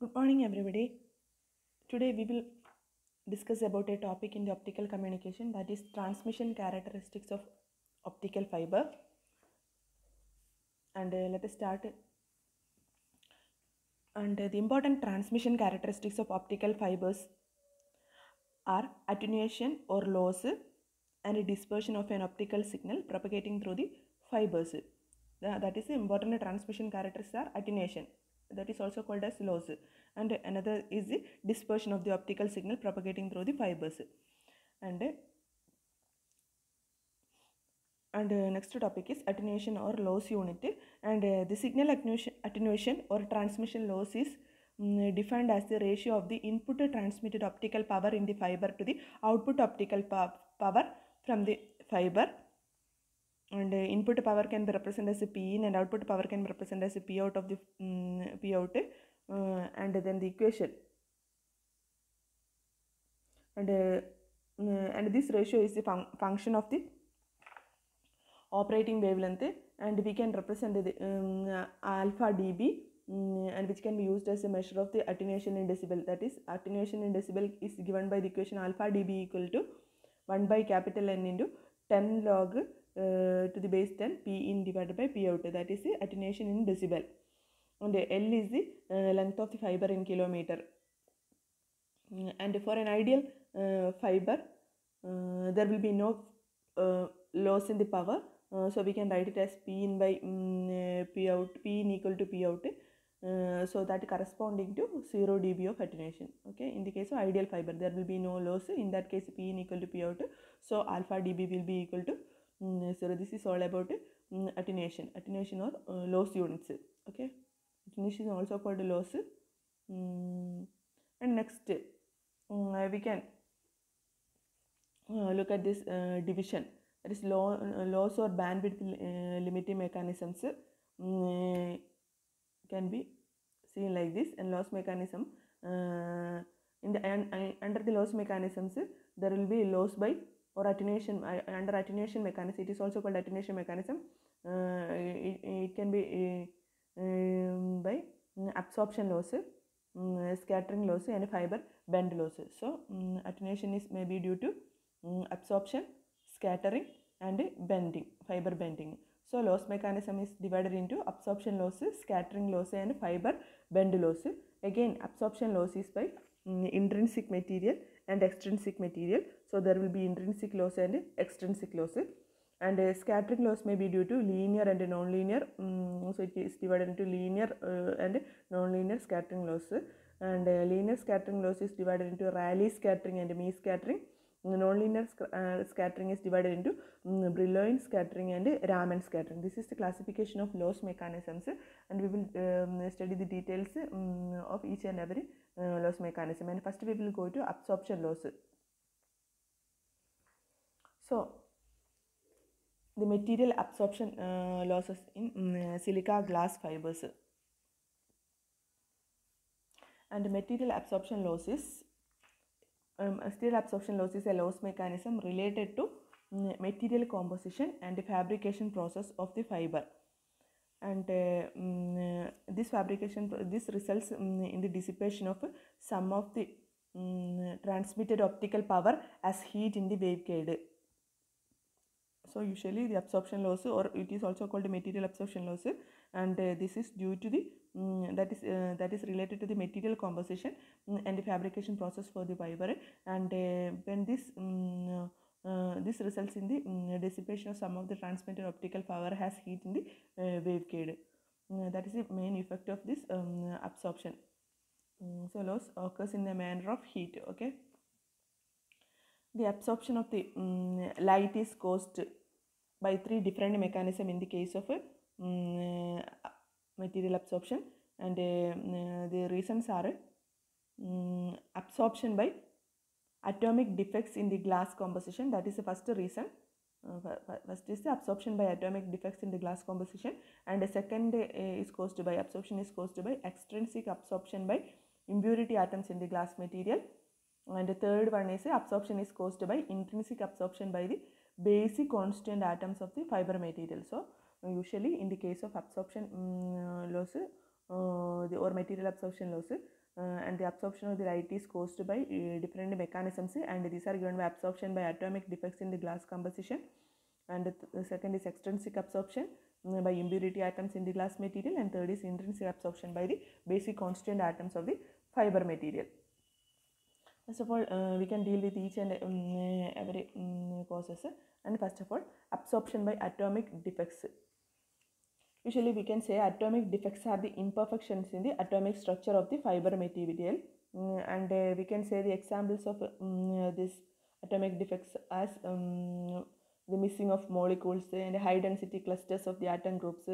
Good morning, everybody. Today we will discuss about a topic in the optical communication, that is transmission characteristics of optical fiber. And let us start. And the important transmission characteristics of optical fibers are attenuation or loss and dispersion of an optical signal propagating through the fibers. That is the important transmission characteristics are attenuation, that is also called as loss, and another is the dispersion of the optical signal propagating through the fibers. And next topic is attenuation or loss unit, and the signal attenuation or transmission loss is defined as the ratio of the input transmitted optical power in the fiber to the output optical power from the fiber. And input power can be represented as a P in, and output power can be represented as a P out of the P out, and then the equation. And this ratio is the function of the operating wavelength, and we can represent the alpha dB, and which can be used as a measure of the attenuation in decibel. That is, attenuation in decibel is given by the equation alpha dB equal to 1 by capital N into 10 log to the base 10 P in divided by P out. That is the attenuation in decibel. And L is the length of the fiber in kilometer. And for an ideal fiber, there will be no loss in the power. So we can write it as P in by P out, P in equal to P out. So that corresponding to 0 dB of attenuation. Okay, in the case of ideal fiber, there will be no loss. In that case, P in equal to P out. So alpha dB will be equal to 0. This is all about attenuation or loss units. Okay, attenuation is also called loss. And next, we can look at this division. That is loss or bandwidth limiting mechanisms can be seen like this. And loss mechanism, in the under the loss mechanisms, there will be loss by or attenuation. Under attenuation mechanism, it is also called attenuation mechanism. It can be by absorption loss, scattering loss, and fiber bend loss. So attenuation is maybe due to absorption, scattering, and bending, fiber bending. So loss mechanism is divided into absorption loss, scattering loss, and fiber bend loss. Again, absorption loss is by intrinsic material and extrinsic material. So there will be intrinsic loss and extrinsic loss. And scattering loss may be due to linear and non-linear. So it is divided into linear and non-linear scattering loss. And linear scattering loss is divided into Rayleigh scattering and Mean scattering. Non-linear scattering is divided into Brillouin scattering and Raman scattering. This is the classification of loss mechanisms, and we will study the details of each and every loss mechanism. And first we will go to absorption loss. So the material absorption losses in silica glass fibers. And material absorption losses, material absorption loss is a loss mechanism related to material composition and fabrication process of the fiber. And this results in the dissipation of some of the transmitted optical power as heat in the waveguide. So usually the absorption loss, or it is also called material absorption loss, and this is due to the that is related to the material composition and the fabrication process for the fiber. And when this results in the dissipation of some of the transmitted optical power has heat in the waveguide. That is the main effect of this absorption. So loss occurs in the manner of heat. Okay. The absorption of the light is caused by three different mechanisms in the case of material absorption, and the reasons are absorption by atomic defects in the glass composition. That is the first reason. First is the absorption by atomic defects in the glass composition, and the second is caused by extrinsic absorption by impurity atoms in the glass material. And the third one is absorption is caused by intrinsic absorption by the basic constant atoms of the fiber material. So usually in the case of absorption loss or material absorption loss, and the absorption of the light is caused by different mechanisms, and these are given by absorption by atomic defects in the glass composition, and the second is extrinsic absorption by impurity atoms in the glass material, and third is intrinsic absorption by the basic constant atoms of the fiber material. First of all, we can deal with each and every causes, and first of all, absorption by atomic defects. Usually we can say atomic defects are the imperfections in the atomic structure of the fiber material, and we can say the examples of this atomic defects as the missing of molecules and high density clusters of the atom groups,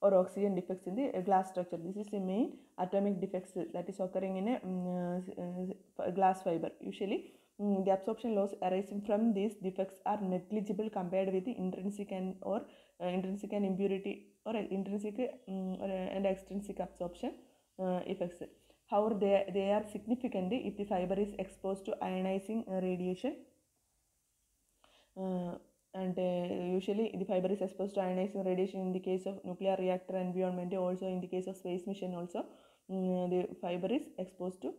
or oxygen defects in the glass structure. This is the main atomic defects that is occurring in a glass fiber. Usually the absorption loss arising from these defects are negligible compared with the intrinsic and intrinsic and impurity or intrinsic and extrinsic absorption effects. However, they are significant if the fiber is exposed to ionizing radiation, and usually the fiber is exposed to ionizing radiation in the case of nuclear reactor environment. Also in the case of space mission also the fiber is exposed to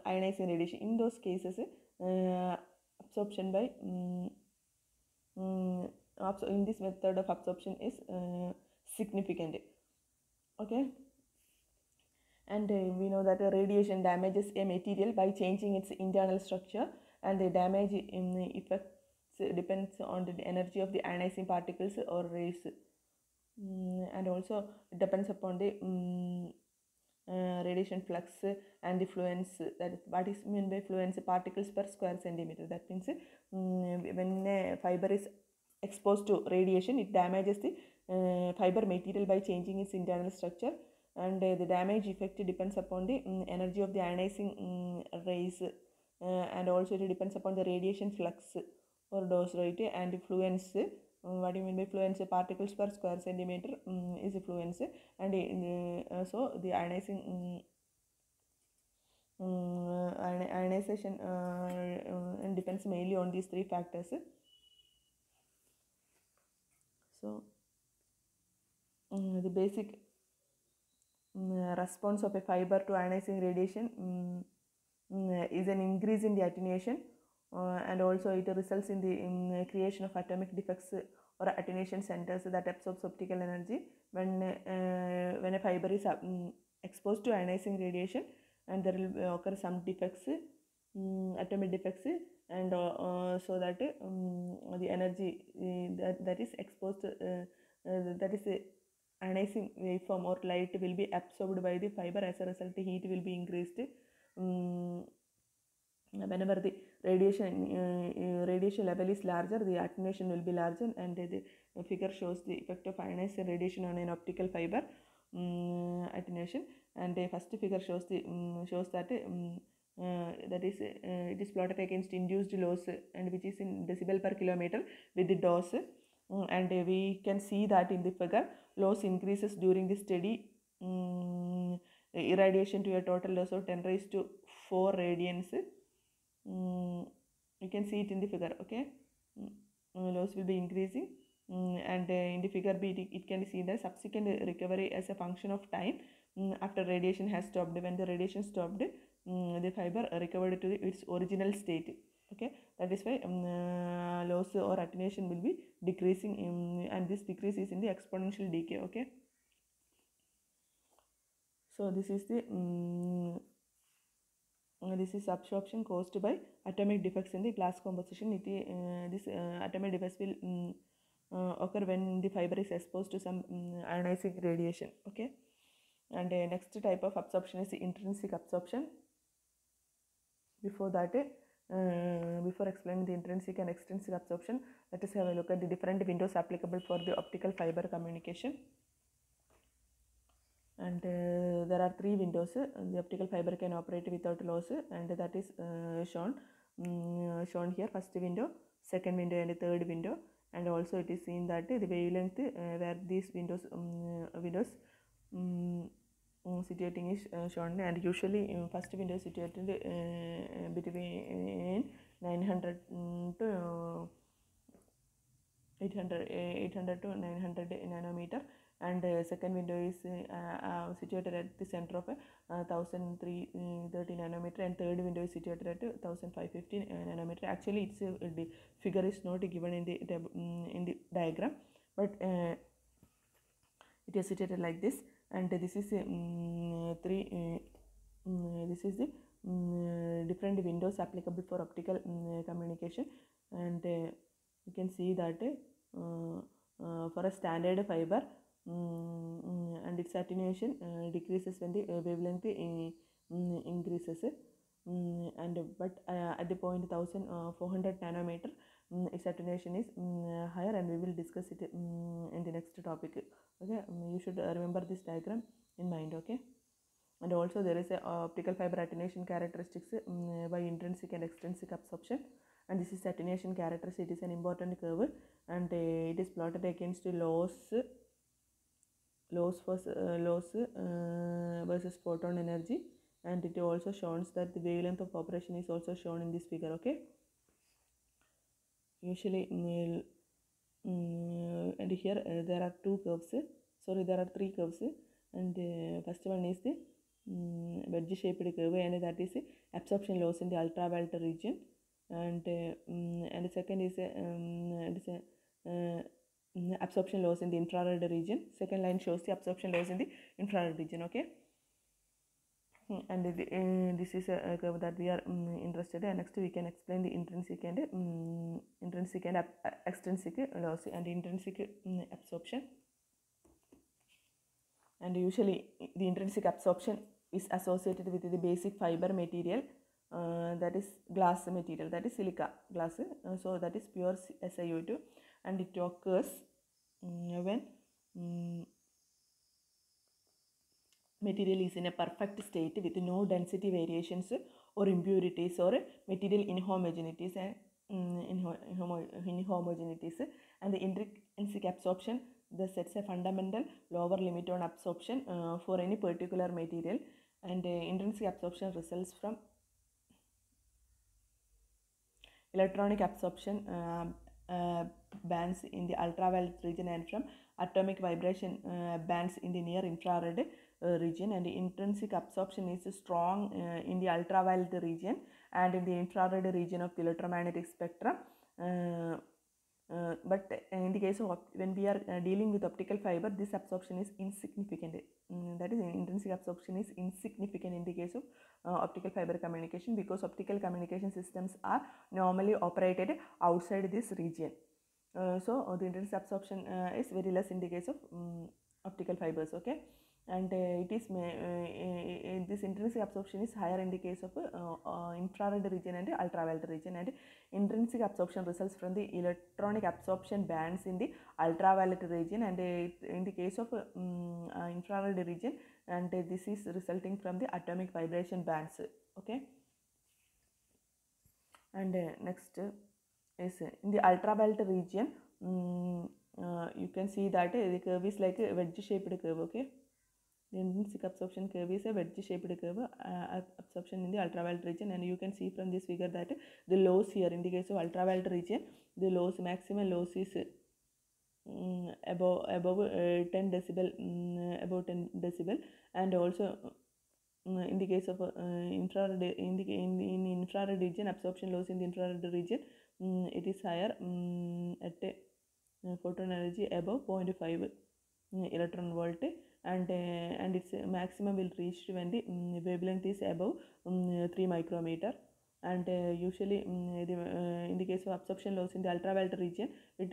ionizing radiation. In those cases absorption by in this method of absorption is significant. Okay, and we know that radiation damages a material by changing its internal structure, and the damage in effects depends on the energy of the ionizing particles or rays, and also it depends upon the radiation flux and the fluence. That is what is meant by fluence, particles per square centimeter. That means when a fiber is exposed to radiation, it damages the fiber material by changing its internal structure, and the damage effect depends upon the energy of the ionizing rays, and also it depends upon the radiation flux or dose, right? And the fluence, what do you mean by fluence? Particles per square centimeter is a fluence, and so the ionizing ionization depends mainly on these three factors. So the basic response of a fiber to ionizing radiation is an increase in the attenuation, and also it results in the creation of atomic defects or attenuation centers that absorbs optical energy when a fiber is exposed to ionizing radiation, and there will occur some defects, atomic defects, and so that the energy that is exposed that is ionizing waveform or light will be absorbed by the fiber. As a result, heat will be increased. Whenever the radiation level is larger, the attenuation will be larger, and the figure shows the effect of ionized radiation on an optical fiber attenuation. And the first figure shows that that is it is plotted against induced loss, and which is in decibel per kilometer with the dose, and we can see that in the figure loss increases during the steady irradiation to a total loss of 10 raised to 4 radians. You can see it in the figure. Okay, loss will be increasing, and in the figure B it can be seen the subsequent recovery as a function of time after radiation has stopped. When the radiation stopped, the fiber recovered to its original state. Okay, that is why loss or attenuation will be decreasing, and this decrease is in the exponential decay. Okay, so this is the this is absorption caused by atomic defects in the glass composition. This atomic defects will occur when the fiber is exposed to some ionizing radiation. Okay, and next type of absorption is the intrinsic absorption. Before that, before explaining the intrinsic and extrinsic absorption, let us have a look at the different windows applicable for the optical fiber communication. And there are 3 windows. The optical fiber can operate without loss, and that is shown here. First window, second window, and third window. And also it is seen that the wavelength where these windows situating is shown, and usually first window is situated between 900 to 800 to 900 nanometer, and second window is situated at the center of 1330 nanometer, and third window is situated at 1550 nanometer. Actually, its the figure is not given in the diagram, but it is situated like this, and this is this is the different windows applicable for optical communication, and you can see that for a standard fiber and its attenuation decreases when the wavelength increases, and but at the point 1400 nanometer its attenuation is higher, and we will discuss it in the next topic. Okay, you should remember this diagram in mind. Okay, and also there is a optical fiber attenuation characteristics by intrinsic and extrinsic absorption, and this is attenuation characteristic. It is an important curve, and it is plotted against loss versus photon energy, and it also shows that the wavelength of operation is also shown in this figure. Okay, usually and here there are there are three curves, and first one is the wedge shaped curve, and that is absorption loss in the ultraviolet region, and the second is absorption loss in the infrared region. Second line shows the absorption loss in the infrared region. Okay, and this is a curve that we are interested in. Next we can explain the intrinsic and extrinsic loss and intrinsic absorption. And usually the intrinsic absorption is associated with the basic fiber material, that is glass material, that is silica glass, so that is pure SiO2, and it occurs when material is in a perfect state with no density variations or impurities or material inhomogeneities and the intrinsic absorption thus sets a fundamental lower limit on absorption for any particular material, and intrinsic absorption results from electronic absorption bands in the ultraviolet region and from atomic vibration bands in the near infrared region, and the intrinsic absorption is strong in the ultraviolet region and in the infrared region of the electromagnetic spectrum, but in the case of when we are dealing with optical fiber, this absorption is insignificant. That is, intrinsic absorption is insignificant in the case of optical fiber communication, because optical communication systems are normally operated outside this region. So the intrinsic absorption is very less in the case of optical fibers. Okay, and it is this intrinsic absorption is higher in the case of infrared region and ultraviolet region, and intrinsic absorption results from the electronic absorption bands in the ultraviolet region, and in the case of infrared region, and this is resulting from the atomic vibration bands. Okay, and next is in the ultraviolet region, you can see that the curve is like a wedge shaped curve. Okay, the intrinsic absorption curve is a wedge shaped curve absorption in the ultraviolet region, and you can see from this figure that the loss here in the case of ultraviolet region, the loss maximum loss is above 10 decibel, above 10 decibel, and also in the case of infrared in infrared region, absorption loss in the infrared region it is higher at photon energy above 0.5 electron volt, and its maximum will reach when the wavelength is above 3 micrometer, and usually in the case of absorption loss in the ultraviolet region, it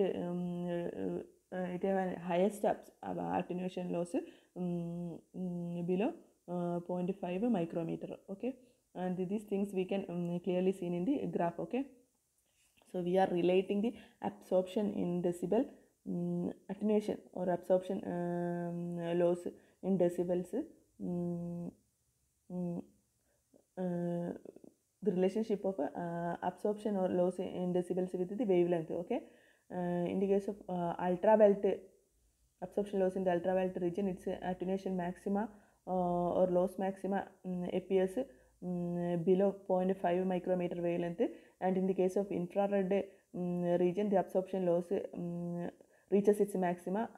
have a highest attenuation loss below 0.5 micrometer. Okay, and these things we can clearly seen in the graph. Okay, so we are relating the absorption in decibel, attenuation or absorption loss in decibels, the relationship of absorption or loss in decibels with the wavelength. Okay, in the case of ultraviolet absorption loss in the ultraviolet region, its attenuation maxima or loss maxima appears below 0.5 micrometer wavelength, and in the case of infrared region, the absorption loss reaches its maxima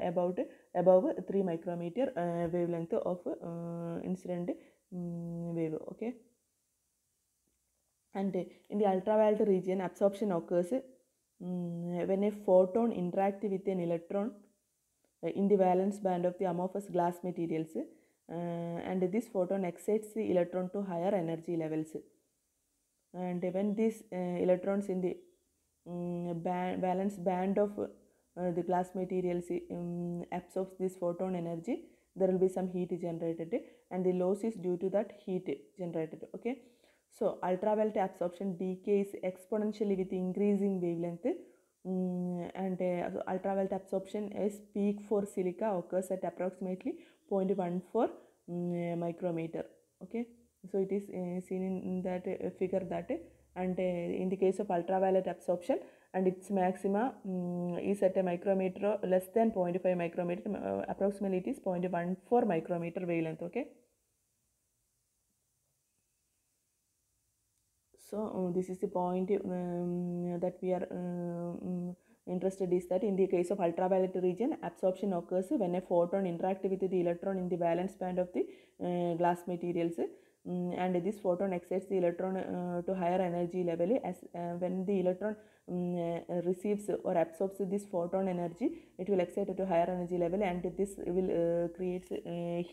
about above 3 micrometer wavelength of incident wave. Okay, and in the ultraviolet region, absorption occurs when a photon interacts with an electron in the valence band of the amorphous glass materials, and this photon excites the electron to higher energy levels. And when these electrons in the valence band of the glass materials absorbs this photon energy, there will be some heat generated, and the loss is due to that heat generated. Okay, so ultraviolet absorption decays exponentially with increasing wavelength, and ultraviolet absorption as peak for silica occurs at approximately 0.14 micrometer. Okay, so it is seen in that figure that, and in the case of ultraviolet absorption, and its maxima is at a micrometer less than 0.5 micrometer, approximately it is 0.14 micrometer wavelength. Okay, so this is the point that we are interested, is that in the case of ultraviolet region, absorption occurs when a photon interacts with the electron in the valence band of the glass materials, and this photon excites the electron to higher energy level. As when the electron receives or absorbs this photon energy, it will excite to higher energy level, and this will creates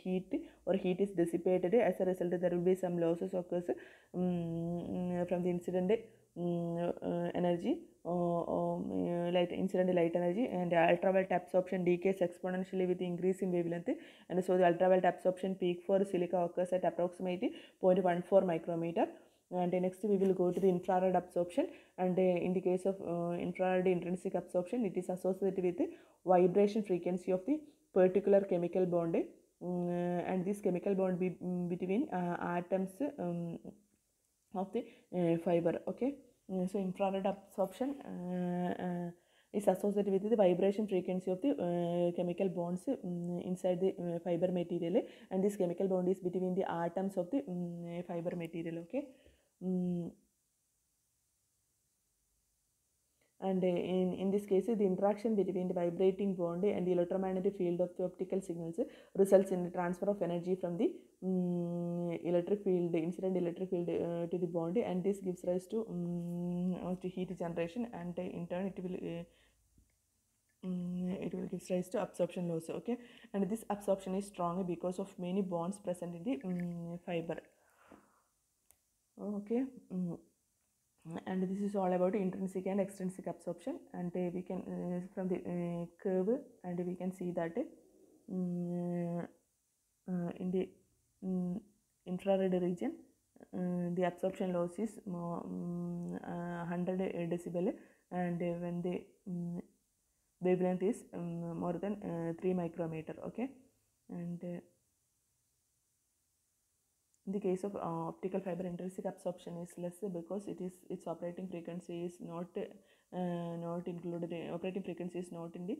heat, or heat is dissipated. As a result, there will be some losses occurs from the incident energy, light incident light energy, and ultraviolet absorption decays exponentially with increase in wavelength, and so the ultraviolet absorption peak for silica occurs at approximately 0.14 micrometer. And next we will go to the infrared absorption, and in the case of infrared intrinsic absorption, it is associated with the vibration frequency of the particular chemical bond, and this chemical bond between atoms of the fiber. Okay, so infrared absorption is associated with the vibration frequency of the chemical bonds inside the fiber material, and this chemical bond is between the atoms of the fiber material. Okay, and in this case, the interaction between the vibrating bond and the electromagnetic field of the optical signals results in the transfer of energy from the electric field, incident electric field to the bond, and this gives rise to heat generation, and in turn it will give rise to absorption loss. Okay, and this absorption is strong because of many bonds present in the fiber. Okay, and this is all about intrinsic and extrinsic absorption, and we can from the curve, and we can see that in the infrared region, the absorption loss is 100 decibel, and when the wavelength is more than 3 micrometer. Okay, and in the case of optical fiber, intrinsic absorption is less because its operating frequency is not included. Operating frequency is not in the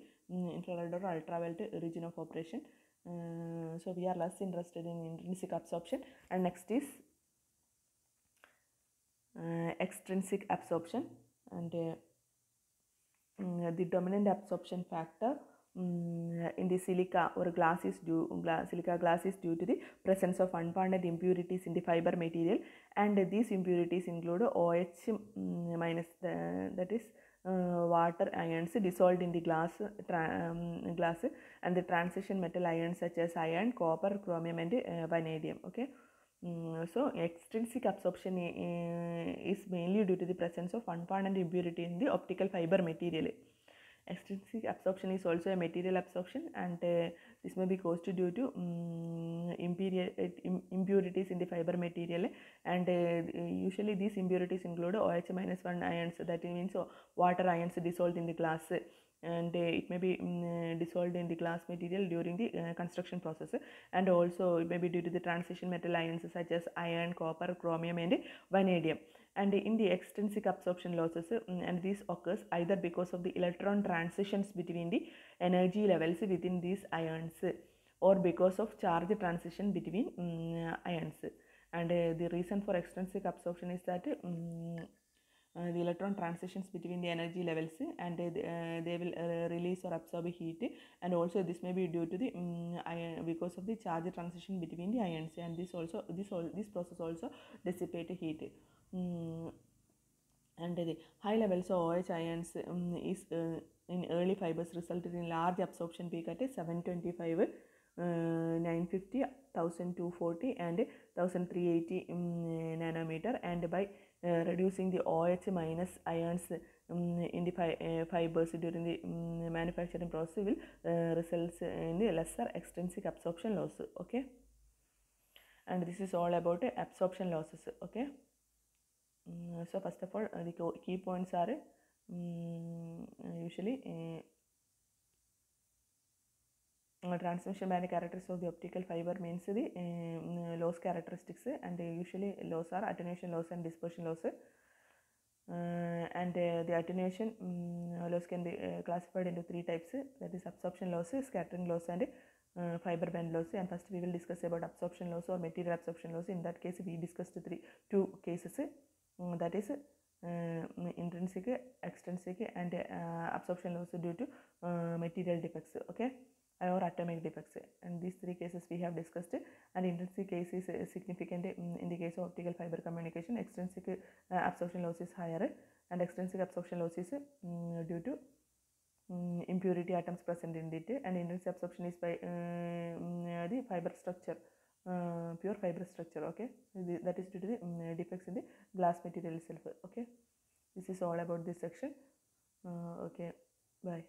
infrared or ultraviolet region of operation. So we are less interested in intrinsic absorption. And next is extrinsic absorption, and the dominant absorption factor in the silica or silica glass is due to the presence of unbonded impurities in the fiber material, and these impurities include OH minus, that is water ions dissolved in the glass, and the transition metal ions such as iron, copper, chromium, and vanadium. Okay, so extrinsic absorption is mainly due to the presence of unbonded impurity in the optical fiber material. Extrinsic absorption is also a material absorption, and this may be caused due to impurities in the fiber material, and usually these impurities include OH minus 1 ions, that means water ions dissolved in the glass, and it may be dissolved in the glass material during the construction process, and also it may be due to the transition metal ions such as iron, copper, chromium, and vanadium. And in the extrinsic absorption losses, and this occurs either because of the electron transitions between the energy levels within these ions, or because of charge transition between ions. And the reason for extrinsic absorption is that the electron transitions between the energy levels, and they will release or absorb heat, and also this may be due to the ion, because of the charge transition between the ions, and this process also dissipate heat. And the high levels of OH ions is in early fibers resulted in large absorption peak at 725, 950, 1240 and 1380 nanometer, and by reducing the OH minus ions in the fibers during the manufacturing process will results in the lesser extrinsic absorption loss. Okay, and this is all about absorption losses. Okay. So first of all, the key points are usually transmission band characteristics of the optical fiber means the loss characteristics, and usually loss are attenuation loss and dispersion loss. And the attenuation loss can be classified into three types, that is absorption loss, scattering loss and fiber band loss. And first we will discuss about absorption loss or material absorption loss. In that case we discussed two cases, that is intrinsic, extrinsic and absorption loss due to material defects, okay, or atomic defects. And these three cases we have discussed. And intrinsic case is significant in the case of optical fiber communication. Extrinsic absorption loss is higher, and extrinsic absorption loss is due to impurity atoms present in it, and intrinsic absorption is by the fiber structure, pure fiber structure, okay, that is due to the defects in the glass material itself. Okay, this is all about this section. Okay, bye.